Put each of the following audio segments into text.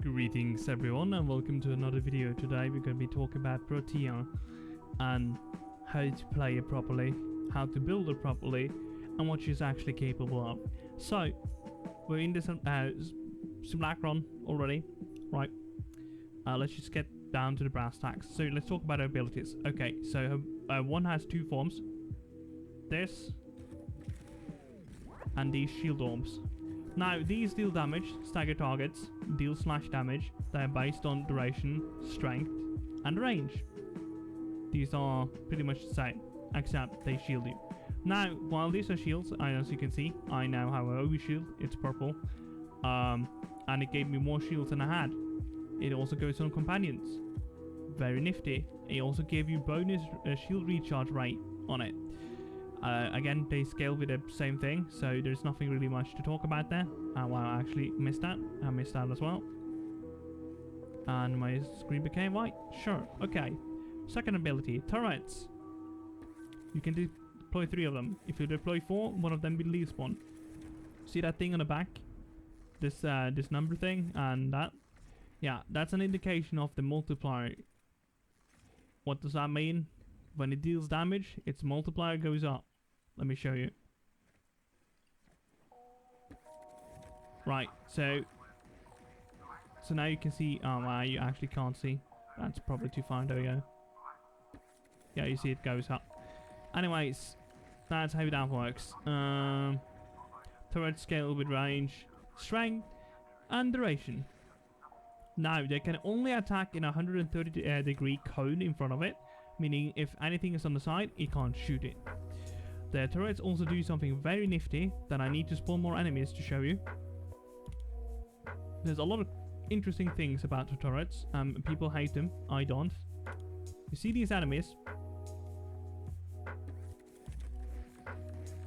Greetings everyone and welcome to another video. Today we're going to be talking about Protea and how to play it properly, how to build it properly, and what she's actually capable of. So, we're in this simulacron already, right? Let's just get down to the brass tacks. So let's talk about her abilities. Okay, so one has two forms. This and these shield orbs. Now, these deal damage, stagger targets, deal slash damage. They are based on duration, strength, and range. These are pretty much the same, except they shield you. Now, while these are shields, as you can see, I now have a OB shield. It's purple. And it gave me more shields than I had. It also goes on companions. Very nifty. It also gave you bonus shield recharge rate on it. Again, they scale with the same thing, so there's nothing really much to talk about there. Well, I actually missed that. I missed that as well. And my screen became white. Sure, okay. Second ability, turrets. You can deploy 3 of them. If you deploy 4, one of them will leave spawn. See that thing on the back? This number thing and that? Yeah, that's an indication of the multiplier. What does that mean? When it deals damage, its multiplier goes up. Let me show you. Right, so now you can see. Oh, wow, you actually can't see. That's probably too far. There we go. Yeah, you see it goes up. Anyways, that's how that works. Turret scale with range, strength, and duration. Now, they can only attack in a 130 degree cone in front of it, meaning if anything is on the side, it can't shoot it. The turrets also do something very nifty that I need to spawn more enemies to show you. There's a lot of interesting things about the turrets. People hate them. I don't. You see these enemies?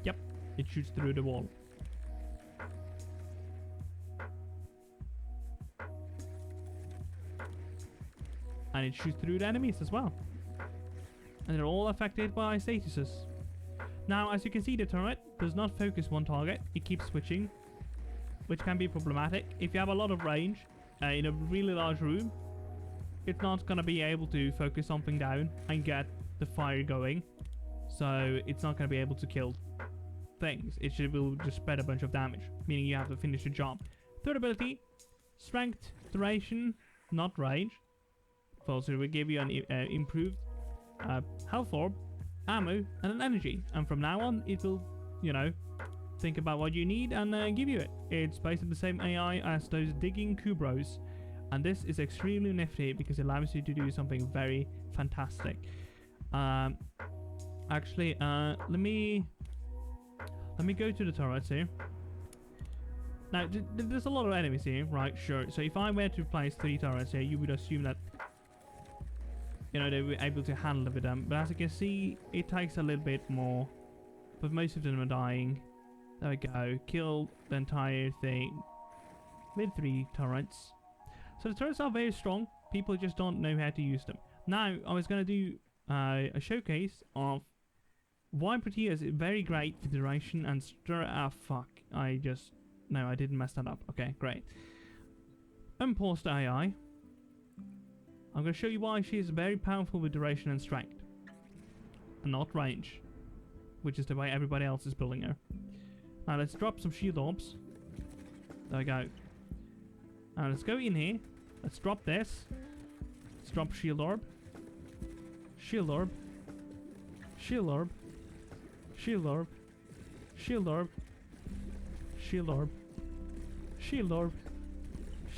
Yep, it shoots through the wall. And it shoots through the enemies as well. And they're all affected by statuses. Now, as you can see, the turret does not focus one target. It keeps switching, which can be problematic. If you have a lot of range in a really large room, it's not going to be able to focus something down and get the fire going. So it's not going to be able to kill things. It will just spread a bunch of damage, meaning you have to finish the job. Third ability, strength, duration, not range. So it will give you an improved health orb, ammo, and an energy. And from now on, it will, you know, think about what you need and give you it. It's based on the same AI as those digging Kubros. And this is extremely nifty because it allows you to do something very fantastic. Actually, let me go to the turrets here. Now, there's a lot of enemies here, right? Sure. So if I were to place 3 turrets here, you would assume that, you know, they were able to handle it with them. But as you can see, it takes a little bit more. But most of them are dying. There we go. Kill the entire thing with 3 turrets. So the turrets are very strong. People just don't know how to use them. Now, I was going to do a showcase of why Protea is very great for duration and fuck. No, I didn't mess that up. Okay, great. Unpause the AI. I'm going to show you why she is very powerful with duration and strength. And not range. Which is the way everybody else is building her. Now let's drop some shield orbs. There we go. Now let's go in here. Let's drop this. Let's drop shield orb. Shield orb. Shield orb. Shield orb. Shield orb. Shield orb. Shield orb.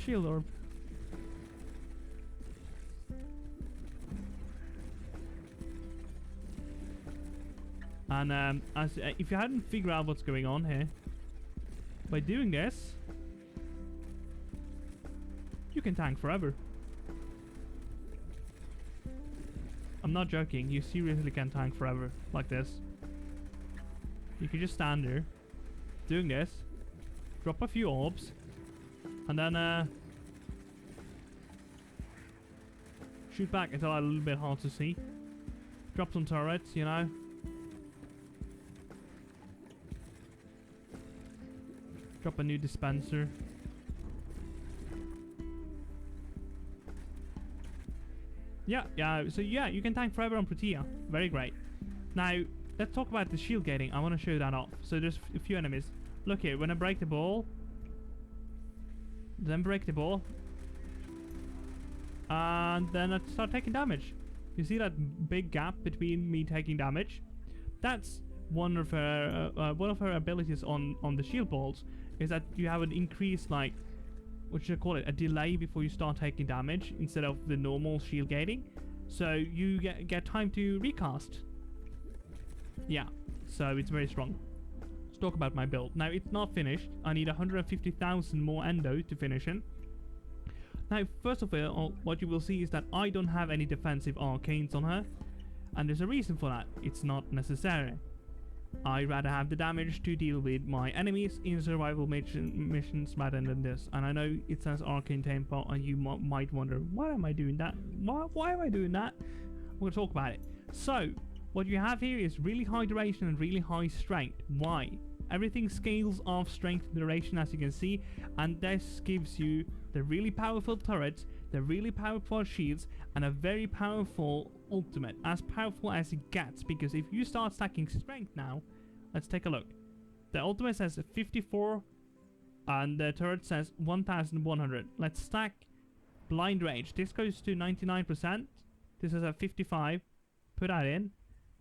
Shield orb. And if you hadn't figured out what's going on here, by doing this, you can tank forever. I'm not joking, you seriously can tank forever, like this. You can just stand there, doing this, drop a few orbs, and then shoot back until a little bit hard to see. Drop some turrets, you know. Drop a new dispenser. Yeah. So yeah, you can tank forever on Protea. Very great. Now let's talk about the shield gating. I want to show that off. So there's a few enemies. Look here. When I break the ball, then break the ball, and then I start taking damage. You see that big gap between me taking damage? That's one of her abilities on the shield balls, is that you have an increased, like, what should I call it, a delay before you start taking damage instead of the normal shield gating. So you get time to recast. Yeah, so it's very strong. Let's talk about my build. Now it's not finished. I need 150,000 more endo to finish it. Now, first of all, what you will see is that I don't have any defensive arcanes on her, and there's a reason for that. It's not necessary. I rather have the damage to deal with my enemies in survival missions rather than this. And I know it says arcane tempo, and you might wonder, why am I doing that? Why am I doing that? We'll talk about it. So, what you have here is really high duration and really high strength. Why? Everything scales off strength and duration, as you can see, and this gives you the really powerful turrets, the really powerful shields, and a very powerful ultimate, as powerful as it gets. Because if you start stacking strength now, let's take a look. The ultimate says 54 and the turret says 1100. Let's stack blind range. This goes to 99%. This is at 55. Put that in.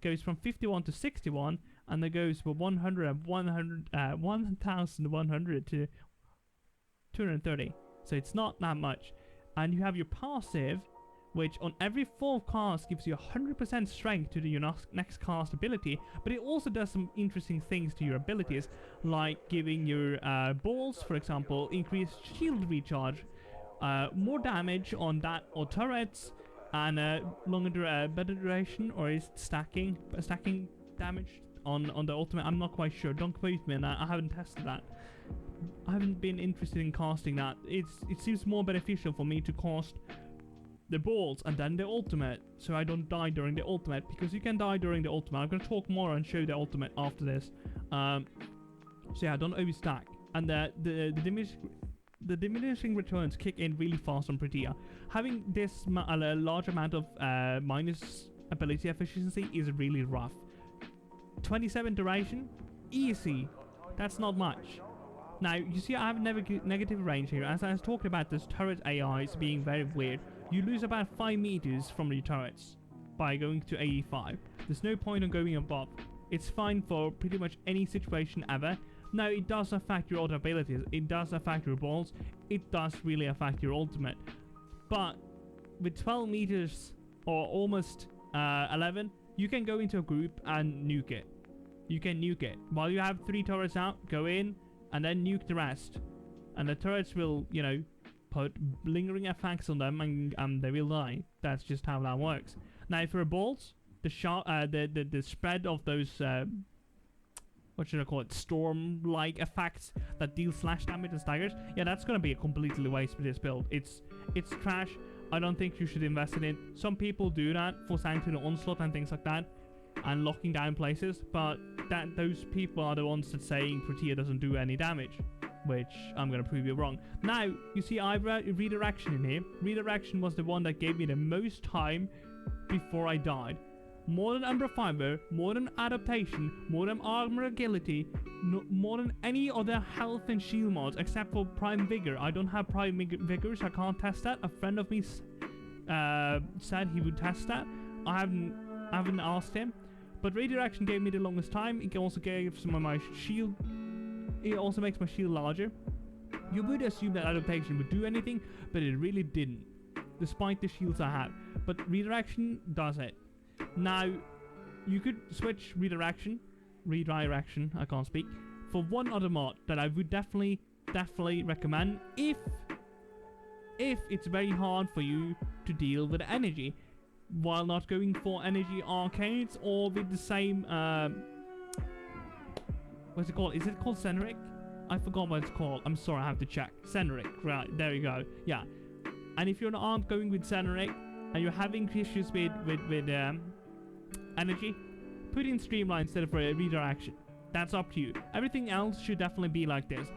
Goes from 51 to 61, and then goes from 1100 to 230. So it's not that much. And you have your passive, which on every 4 cast gives you 100% strength to your next cast ability, but it also does some interesting things to your abilities, like giving your balls, for example, increased shield recharge, more damage on that or turrets, and better duration, or is stacking damage on the ultimate. I'm not quite sure. Don't quote me on that. I haven't tested that. I haven't been interested in casting that. It seems more beneficial for me to cast the balls and then the ultimate, so I don't die during the ultimate, because you can die during the ultimate. I'm going to talk more and show the ultimate after this. So yeah, don't overstack. And the diminishing returns kick in really fast on Protea. Having this large amount of minus ability efficiency is really rough. 27 duration, easy. That's not much. Now, you see I have negative range here. As I was talking about this turret AIs being very weird, you lose about 5 meters from your turrets by going to 85. There's no point in going above. It's fine for pretty much any situation ever. Now, it does affect your other abilities. It does affect your balls. It does really affect your ultimate. But with 12 meters or almost 11, you can go into a group and nuke it. You can nuke it. While you have 3 turrets out, go in and then nuke the rest. And the turrets will, you know, put lingering effects on them, and they will die. That's just how that works. Now, for balls, the spread of those what should I call it, storm-like effects that deal slash damage and staggers, yeah, that's gonna be a completely waste for this build. It's trash. I don't think you should invest in it. Some people do that for Sanctuary Onslaught and things like that, and locking down places, but those people are the ones that saying Protea doesn't do any damage, which I'm gonna prove you wrong. Now, you see I've redirection in here. Redirection was the one that gave me the most time before I died. More than Umbra Fiber, more than adaptation, more than armor agility, more than any other health and shield mods except for Prime Vigor. I don't have Prime Vigor, so I can't test that. A friend of me said he would test that. I haven't asked him. But redirection gave me the longest time. It also gave some of my shield. It also makes my shield larger. You would assume that adaptation would do anything, but it really didn't, despite the shields I have. But redirection does it. Now, you could switch redirection, I can't speak, for one other mod that I would definitely recommend if it's very hard for you to deal with energy, while not going for energy arcades or with the same, what's it called? Is it called Senric? I forgot what it's called. I'm sorry, I have to check. Senric, right, there you go. Yeah. And if you're not going with Senric, and you're having issues with energy, put in Streamline instead of a redirection. That's up to you. Everything else should definitely be like this.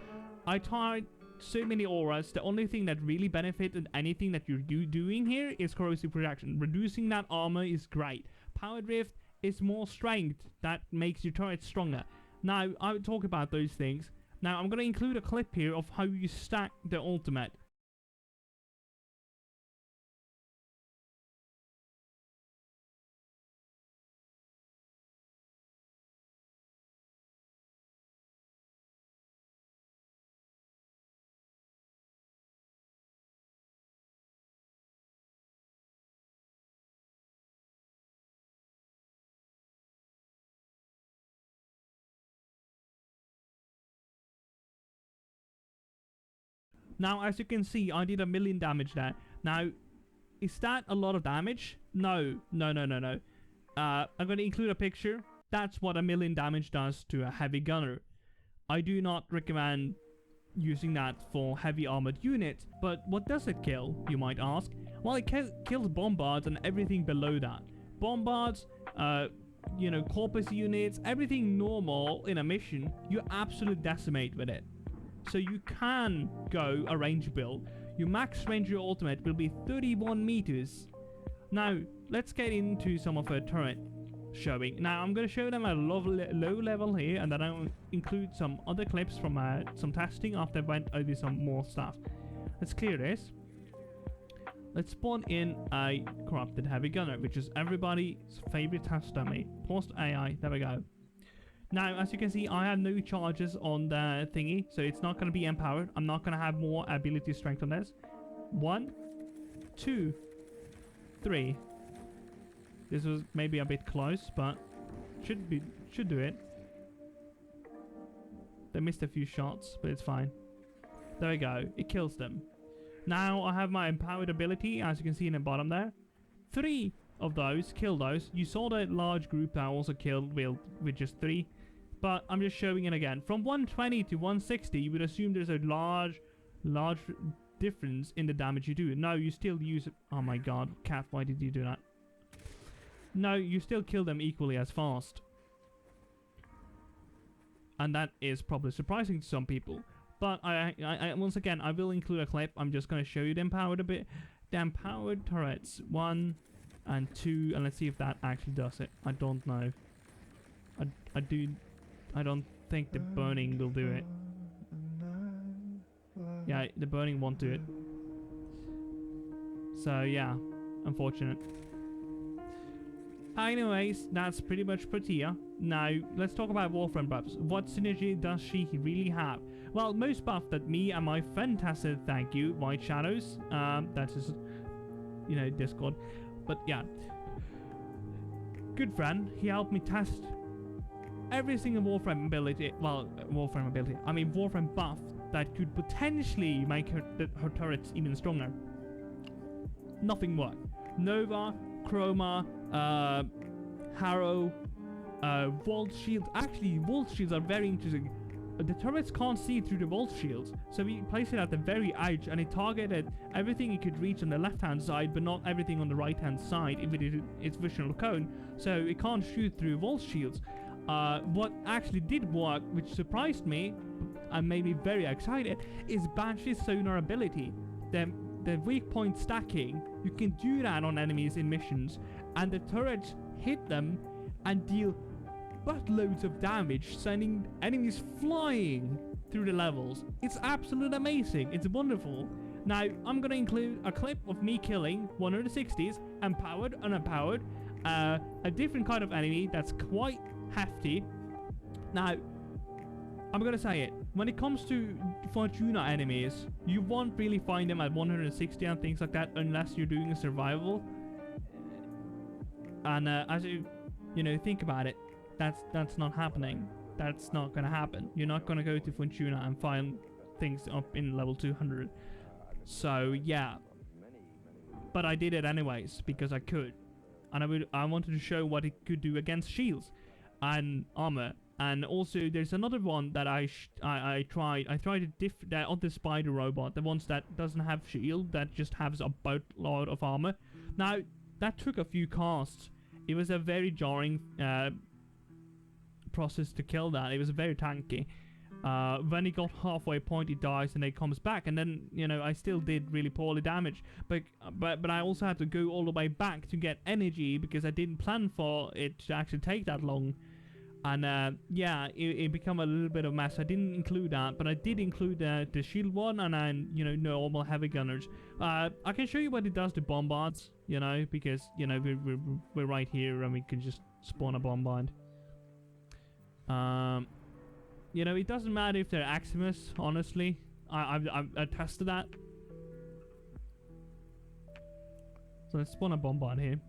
I tried so many auras. The only thing that really benefited anything that you're doing here is corrosive protection. Reducing that armor is great. Power drift is more strength that makes your turret stronger. Now, I would talk about those things. Now, I'm going to include a clip here of how you stack the ultimate. Now, as you can see, I did 1,000,000 damage there. Now, is that a lot of damage? No. I'm going to include a picture. That's what 1,000,000 damage does to a heavy gunner. I do not recommend using that for heavy armored units, but what does it kill, you might ask? Well, it kills bombards and everything below that. Bombards, you know, corpus units, everything normal in a mission, you absolutely decimate with it. So you can go a range build. Your max range of your ultimate will be 31 meters. Now, let's get into some of her turret showing. Now, I'm going to show them at a low level here, and then I'll include some other clips from some testing after I went over some more stuff. Let's clear this. Let's spawn in a corrupted heavy gunner, which is everybody's favorite test dummy. Post AI, there we go. Now, as you can see, I have no charges on the thingy, so it's not going to be empowered. I'm not going to have more ability strength on this. 1, 2, 3. This was maybe a bit close, but should do it. They missed a few shots, but it's fine. There we go. It kills them. Now I have my empowered ability, as you can see in the bottom there. 3 of those kill those. You saw the large group that also killed with just 3. But I'm just showing it again. From 120 to 160, you would assume there's a large difference in the damage you do. No, you still use... Oh my god, cat, why did you do that? No, you still kill them equally as fast. And that is probably surprising to some people. But I once again, I will include a clip. I'm just going to show you the empowered a bit. The empowered turrets, 1 and 2. And let's see if that actually does it. I don't know. I don't think the burning will do it. Yeah, the burning won't do it. So yeah, unfortunate. Anyways, that's pretty much Protea. Now, let's talk about Warframe buffs. What synergy does she really have? Well, most buff that me and my friend tested, thank you, White Shadows. That's his, you know, Discord. But yeah, good friend. He helped me test every single Warframe ability. Well, Warframe ability. I mean, Warframe buff that could potentially make her turrets even stronger. Nothing worked. Nova, Chroma, Harrow, Vault Shields. Actually, Vault Shields are very interesting. The turrets can't see through the Vault Shields, so we placed it at the very edge, and it targeted everything it could reach on the left-hand side, but not everything on the right-hand side if it is its visual cone, so it can't shoot through Vault Shields. What actually did work, which surprised me and made me very excited, is Banshee's sonar ability. The weak point stacking, you can do that on enemies in missions, and the turrets hit them and deal buttloads of damage, sending enemies flying through the levels. It's absolutely amazing. It's wonderful. Now, I'm gonna include a clip of me killing one of the 60s, empowered, unempowered, a different kind of enemy that's quite hefty. Now, I'm gonna say it. When it comes to Fortuna enemies, you won't really find them at 160 and things like that unless you're doing a survival. And as you know, think about it, that's not happening. That's not gonna happen. You're not gonna go to Fortuna and find things up in level 200. So yeah, but I did it anyways because I could, and I wanted to show what it could do against shields and armor. And also, there's another one that I tried. I tried the other spider robot, the ones that doesn't have shield, that just has a boatload of armor. Now, that took a few casts. It was a very jarring process to kill that. It was very tanky. When he got halfway point, he dies and then comes back, and then I still did really poorly damage. But I also had to go all the way back to get energy because I didn't plan for it to actually take that long. And yeah, it became a little bit of a mess. I didn't include that, but I did include the shield one and normal heavy gunners. I can show you what it does to bombards, because we're right here and we can just spawn a bombard. It doesn't matter if they're Aximus, honestly. I tested that. So let's spawn a bombard here.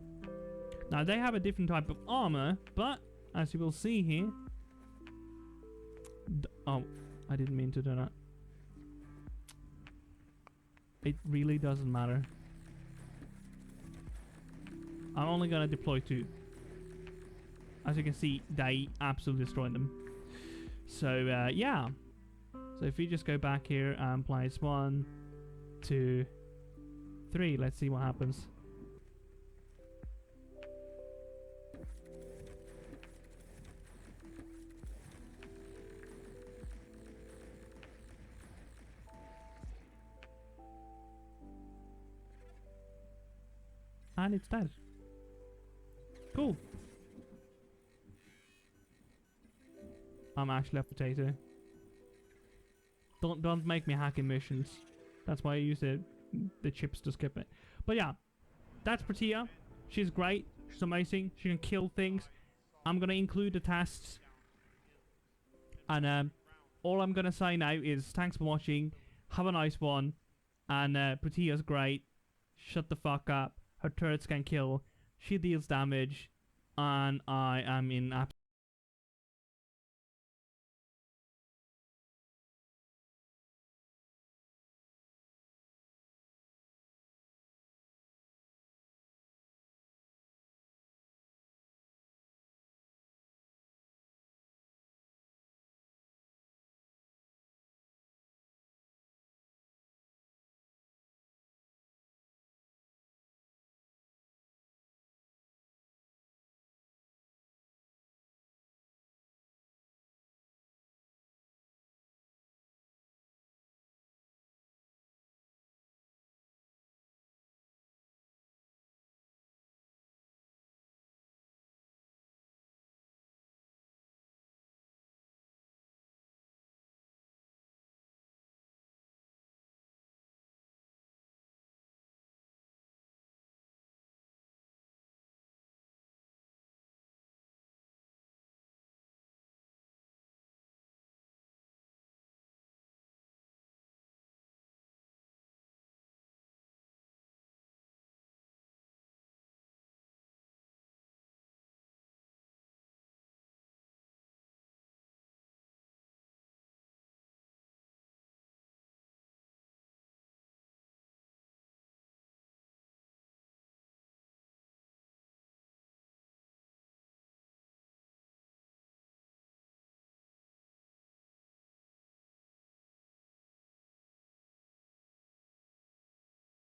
Now, they have a different type of armor, but as you will see here... Oh, I didn't mean to do that. It really doesn't matter. I'm only gonna deploy 2. As you can see, they absolutely destroyed them. So, yeah. So if we just go back here and place 1, 2, 3, let's see what happens. And it's dead. Cool. I'm actually a potato. Don't make me hacking missions. That's why I use the chips to skip it. But yeah, that's Protea. She's great. She's amazing. She can kill things. I'm gonna include the tests. And all I'm gonna say now is thanks for watching. Have a nice one. And Protea's great. Shut the fuck up. Her turrets can kill. She deals damage. And I am in absolute